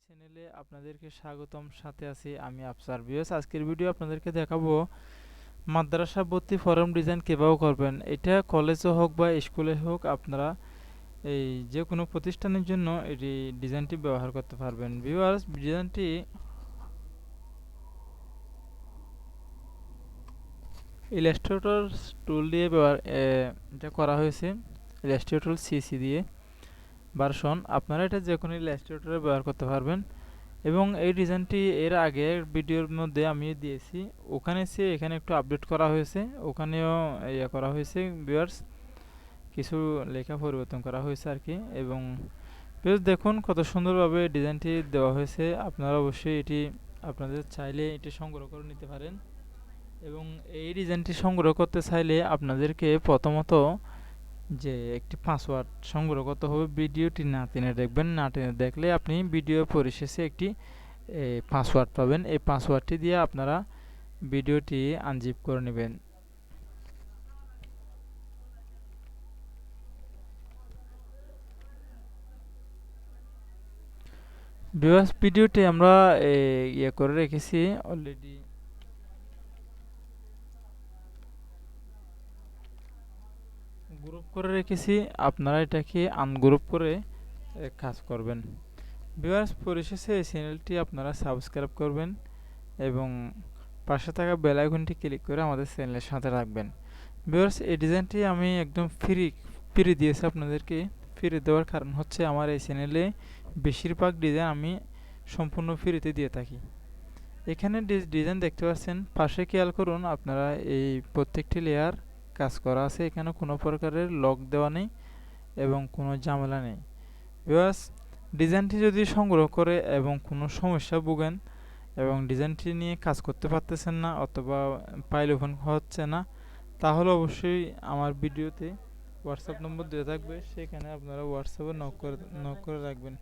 চ্যানেলে আপনাদেরকে স্বাগতম। সাথে আছি আমি আফসার। ভিউয়ার্স, আজকের ভিডিও আপনাদেরকে দেখাবো মাদ্রাসা ভর্তি ফরম ডিজাইন কিভাবে করবেন। এটা কলেজে হোক বা স্কুলে হোক, আপনারা এই যে কোনো প্রতিষ্ঠানের জন্য এটি ডিজাইনটি ব্যবহার করতে পারবেন। ভিউয়ার্স, ডিজাইনটি ইলাস্ট্রেটর টুল দিয়ে এটা করা হয়েছে। ইলাস্ট্রেটর সিসি দিয়ে ভার্সন, আপনারা এটা যে কোনো ইলাস্ট্রেটরে ব্যবহার করতে পারবেন। এবং এই ডিজাইনটি এর আগের ভিডিওর মধ্যে আমি দিয়েছি, ওখানে এখানে একটু আপডেট করা হয়েছে, ওখানেও ইয়ে করা হয়েছে ভিউয়ার্স, কিছু লেখা পরিবর্তন করা হয়েছে আর কি। এবং ভিউয়ার্স দেখুন কত সুন্দরভাবে ডিজাইনটি দেওয়া হয়েছে। আপনারা অবশ্যই এটি আপনাদের চাইলে এটি সংগ্রহ করে নিতে পারেন। এবং এই ডিজাইনটি সংগ্রহ করতে চাইলে আপনাদেরকে প্রথমত যে একটি পাসওয়ার্ড সংগ্রহ করতে হবে। ভিডিওটি না টেনে দেখবেন, না টেনে দেখলে আপনি ভিডিও পরিশেষে একটি পাসওয়ার্ড পাবেন। এই পাসওয়ার্ডটি দিয়ে আপনারা ভিডিওটি আনজিপ করে নেবেন। ভিউয়ার্স, ভিডিওটি আমরা ইয়ে করে রেখেছি অলরেডি, গ্রুপ করে রেখেছি। আপনারা এটাকে আনগ্রুপ করে কাজ করবেন। ভিউয়ার্স, পরিশেষে এই চ্যানেলটি আপনারা সাবস্ক্রাইব করবেন এবং পাশে থাকা বেল আইকনটি ক্লিক করে আমাদের চ্যানেলের সাথে রাখবেন। ভিউয়ার্স, এই ডিজাইনটি আমি একদম ফ্রি দিয়েছি আপনাদেরকে। ফ্রি দেওয়ার কারণ হচ্ছে আমার এই চ্যানেলে বেশিরভাগ ডিজাইন আমি সম্পূর্ণ ফ্রিতে দিয়ে থাকি। এখানে ডিজাইন দেখতে পাচ্ছেন, পাশে খেয়াল করুন আপনারা, এই প্রত্যেকটি লেয়ার কাজ করা আছে। এখানে কোনো প্রকারের লক দেওয়া নেই এবং কোনো ঝামেলা নেই। ভিউয়ার্স, ডিজাইনটি যদি সংগ্রহ করে এবং কোনো সমস্যা ভোগেন এবং ডিজাইনটি নিয়ে কাজ করতে পারতেছেন না অথবা ফাইল ওপেন হচ্ছে না, তাহলে অবশ্যই আমার ভিডিওতে হোয়াটসঅ্যাপ নম্বর দেওয়া থাকবে, সেখানে আপনারা হোয়াটসঅ্যাপে নক করে রাখবেন।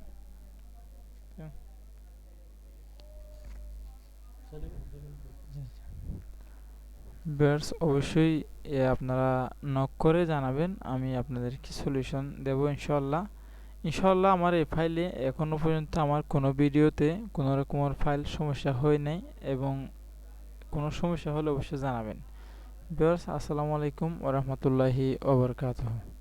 ভিউয়ার্স, অবশ্যই আপনারা নক করে জানাবেন, আমি আপনাদেরকে সলিউশন দেব ইনশাল্লাহ। ইনশাল্লাহ আমার এই ফাইলে এখনও পর্যন্ত আমার কোনো ভিডিওতে কোনো রকমের ফাইল সমস্যা হয় নাই, এবং কোনো সমস্যা হলে অবশ্যই জানাবেন। ভিউয়ার্স, আসসালামু আলাইকুম ওয়া রাহমাতুল্লাহি ওয়া বারাকাতুহু।